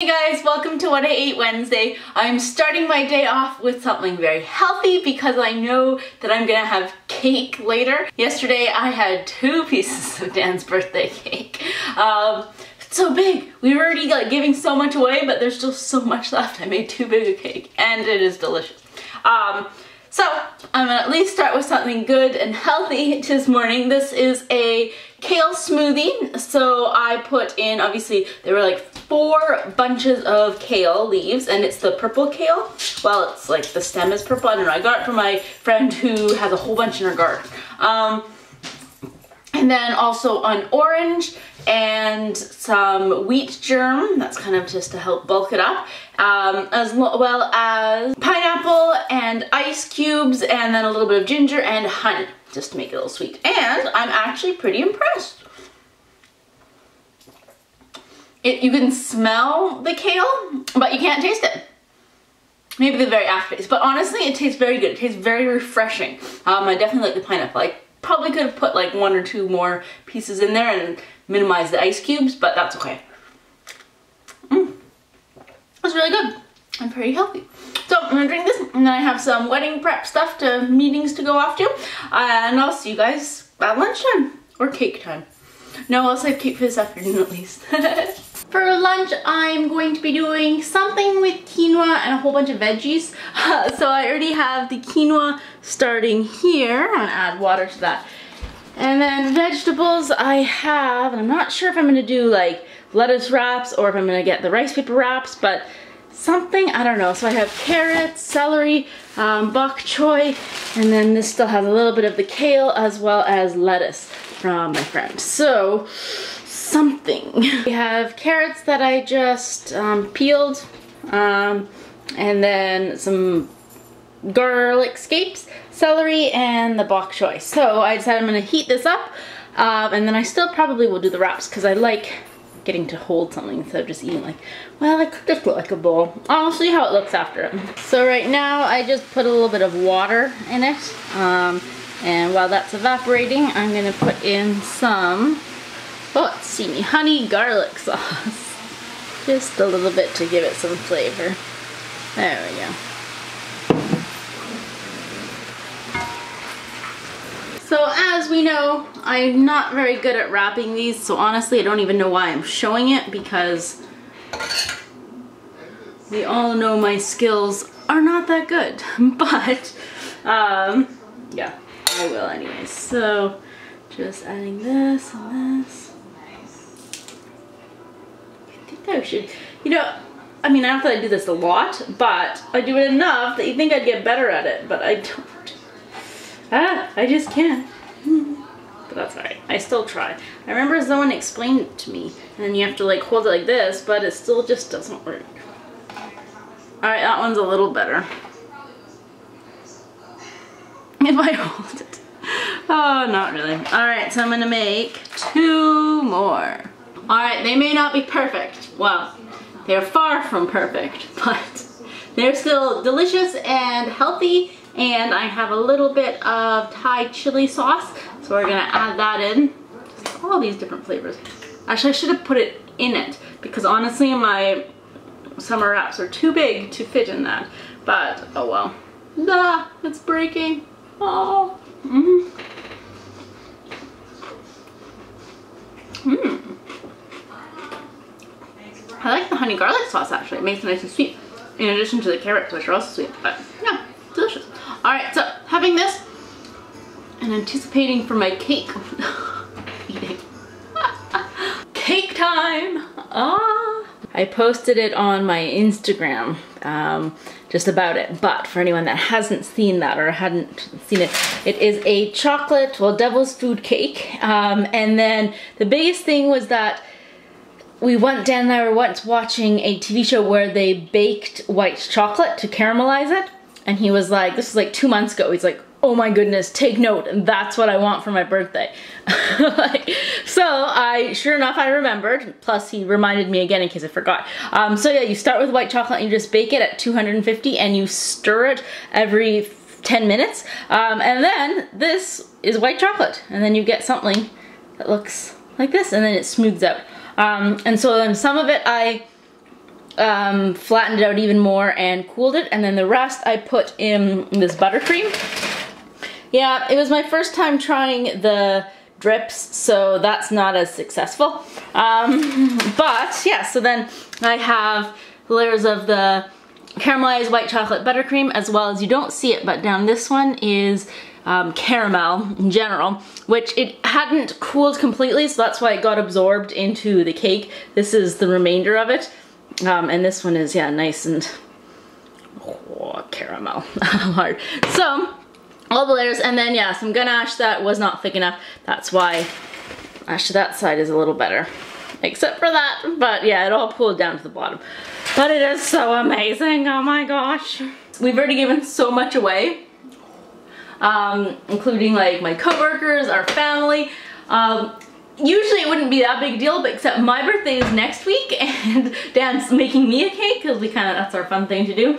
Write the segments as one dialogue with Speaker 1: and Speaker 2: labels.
Speaker 1: Hey guys, welcome to What I Ate Wednesday. I'm starting my day off with something very healthy because I know that I'm gonna have cake later. Yesterday I had 2 pieces of Dan's birthday cake. It's so big. We were already giving so much away, but there's still so much left. I made too big a cake and it is delicious. So I'm gonna at least start with something good and healthy this morning. This is a kale smoothie. So I put in, obviously there were like 4 bunches of kale leaves, and it's the purple kale. Well, it's like the stem is purple. I don't know. I got it from my friend who has a whole bunch in her garden. And then also an orange and some wheat germ. That's kind of just to help bulk it up. As well as pineapple and ice cubes, and then a little bit of ginger and honey, just to make it a little sweet. And I'm actually pretty impressed. You can smell the kale, but you can't taste it. Maybe the very aftertaste, but honestly it tastes very good. It tastes very refreshing. I definitely like the pineapple. I probably could have put like 1 or 2 more pieces in there and minimize the ice cubes, but that's okay. It's really good and pretty healthy. So I'm gonna drink this, and then I have some wedding prep stuff meetings to go off to, and I'll see you guys at lunchtime or cake time. No, I'll save cake for this afternoon at least. For lunch, I'm going to be doing something with quinoa and a whole bunch of veggies. So I already have the quinoa starting here. I'm gonna add water to that. And then vegetables I have, and I'm not sure if I'm gonna do like lettuce wraps or if I'm gonna get the rice paper wraps, but something, I don't know. So I have carrots, celery, bok choy, and then this still has a little bit of the kale as well as lettuce from my friend. So something. We have carrots that I just peeled, and then some garlic scapes, celery, and the bok choy. So I decided I'm gonna heat this up, and then I still probably will do the wraps because I like getting to hold something instead of just eating like, well, I could just put like a bowl. I'll see how it looks after it. So right now I just put a little bit of water in it, and while that's evaporating, I'm gonna put in some, oh, let's see me, honey garlic sauce. Just a little bit to give it some flavor. There we go. So as we know, I'm not very good at wrapping these, so honestly I don't even know why I'm showing it, because we all know my skills are not that good. But yeah, I will anyways. So just adding this and this. I think I should, you know, I mean, not that I do this a lot, but I do it enough that you think I'd get better at it, but I don't. I just can't. But that's alright. I still try. I remember someone explained it to me, and then you have to like hold it like this, but it still just doesn't work. Alright, that one's a little better. If I hold it. Oh, not really. Alright, so I'm gonna make 2 more. Alright, they may not be perfect. Well, they're far from perfect, but they're still delicious and healthy. And I have a little bit of Thai chili sauce, so we're gonna add that in. Just all these different flavors. Actually, I should have put it in it, because honestly my summer wraps are too big to fit in that. But, oh well. Ah, it's breaking. Oh. I like the honey garlic sauce actually. It makes it nice and sweet. In addition to the carrots, which are also sweet. But yeah, delicious. Alright, so having this and anticipating for my cake. Eating. Cake time! I posted it on my Instagram just about it, but for anyone that hasn't seen that or hadn't seen it, it is a chocolate, well, devil's food cake. And then the biggest thing was that Dan and I were once watching a TV show where they baked white chocolate to caramelize it. And he was like, this was like 2 months ago, he's like, oh my goodness, take note, and that's what I want for my birthday. So sure enough, I remembered, plus he reminded me again in case I forgot. So yeah, you start with white chocolate and you just bake it at 250 and you stir it every 10 minutes. And then this is white chocolate, and then you get something that looks like this, and then it smooths out. And so then some of it I flattened it out even more and cooled it, and then the rest I put in this buttercream. Yeah, it was my first time trying the drips, so that's not as successful. But yeah, so then I have layers of the caramelized white chocolate buttercream, as well as, you don't see it, but down this one is caramel in general, which it hadn't cooled completely, so that's why it got absorbed into the cake. This is the remainder of it. And this one is, yeah, nice and caramel hard. So all the layers, and then yeah, some ganache that was not thick enough. That's why actually that side is a little better, except for that. But yeah, it all pulled down to the bottom. But it is so amazing, oh my gosh. We've already given so much away, including like my coworkers, our family. Usually it wouldn't be that big a deal, but except my birthday is next week and Dan's making me a cake because that's our fun thing to do.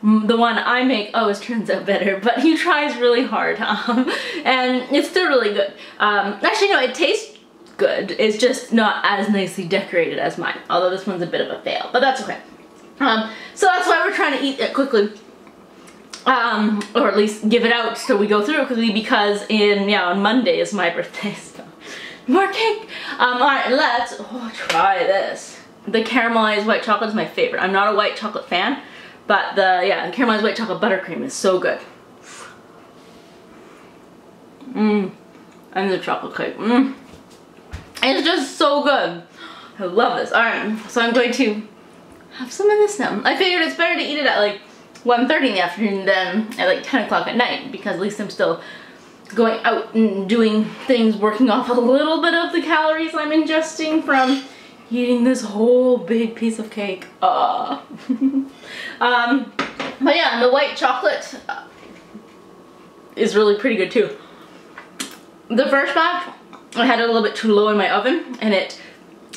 Speaker 1: The one I make always turns out better, but he tries really hard, and it's still really good. Actually no, it tastes good. It's just not as nicely decorated as mine, although this one's a bit of a fail, but that's okay. So that's why we're trying to eat it quickly. Or at least give it out so we go through it quickly, because on Monday is my birthday, so more cake. Alright, let's try this. The caramelized white chocolate is my favorite. I'm not a white chocolate fan, but the caramelized white chocolate buttercream is so good. And the chocolate cake. It's just so good. I love this. Alright, so I'm going to have some of this now. I figured it's better to eat it at like 1:30 in the afternoon than at like 10 o'clock at night, because at least I'm still going out and doing things, working off a little bit of the calories I'm ingesting from eating this whole big piece of cake. But yeah, the white chocolate is really pretty good too. The first batch, I had it a little bit too low in my oven, and it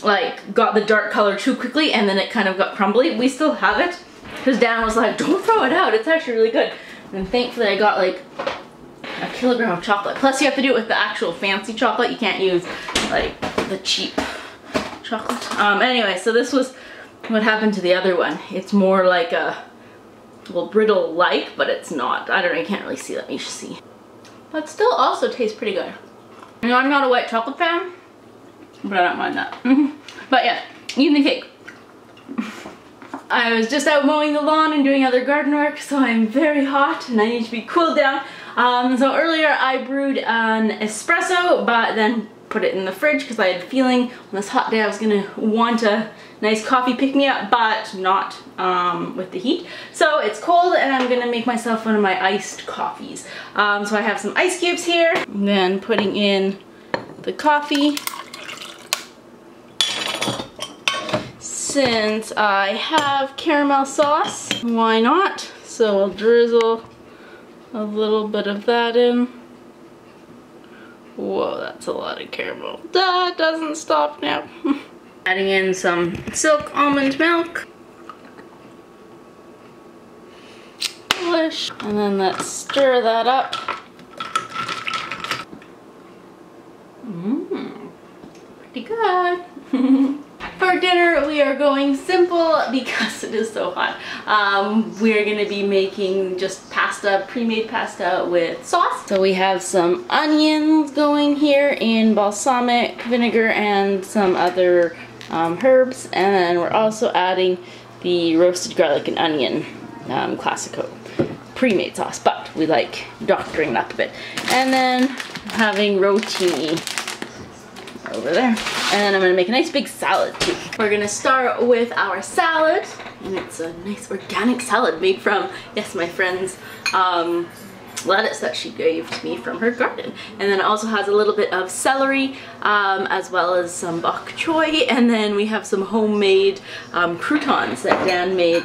Speaker 1: like got the dark color too quickly, and then it kind of got crumbly. We still have it, because Dan was like, don't throw it out, it's actually really good. And thankfully I got like a kilogram of chocolate. Plus you have to do it with the actual fancy chocolate. You can't use like the cheap chocolate. Anyway, so this was what happened to the other one. It's more like a, well, brittle-like, but it's not. I don't know, you can't really see that. You should see. But still also tastes pretty good. You know, I'm not a white chocolate fan, but I don't mind that. But yeah, eating the cake. I was just out mowing the lawn and doing other garden work, so I'm very hot and I need to be cooled down. So earlier I brewed an espresso, but then put it in the fridge because I had a feeling on this hot day I was gonna want a nice coffee pick-me-up, but not with the heat. So it's cold and I'm gonna make myself one of my iced coffees. So I have some ice cubes here, and then putting in the coffee. Since I have caramel sauce, why not? So I'll drizzle a little bit of that in. Whoa, that's a lot of caramel. That doesn't stop now. Adding in some silk almond milk. Delish. And then let's stir that up. Pretty good. For dinner, we are going simple because it is so hot. We're gonna be making just pasta, pre-made pasta with sauce. So we have some onions going here in balsamic vinegar and some other herbs. And then we're also adding the roasted garlic and onion classico pre-made sauce, but we like doctoring it up a bit. And then having rotini over there. And then I'm gonna make a nice big salad too. We're gonna start with our salad, and it's a nice organic salad made from, yes, my friend's lettuce that she gave to me from her garden. And then it also has a little bit of celery, as well as some bok choy, and then we have some homemade croutons that Dan made.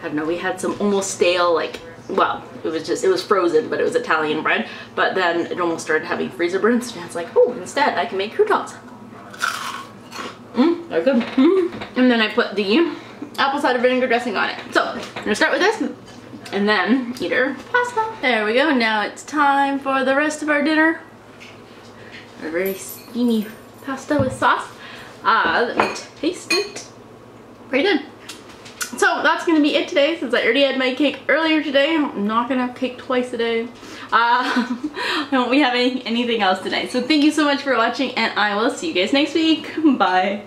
Speaker 1: I don't know, we had some almost stale, like, well, it was frozen, but it was Italian bread, but then it almost started having freezer burns, and Dan's like, oh, instead I can make croutons. They're good. And then I put the apple cider vinegar dressing on it. So, I'm gonna start with this, and then eat our pasta. There we go, now it's time for the rest of our dinner. A very steamy pasta with sauce. Let me taste it. Pretty good. So that's gonna be it today, since I already had my cake earlier today. I'm not gonna have cake twice a day. I won't be having anything else today. So thank you so much for watching, and I will see you guys next week. Bye.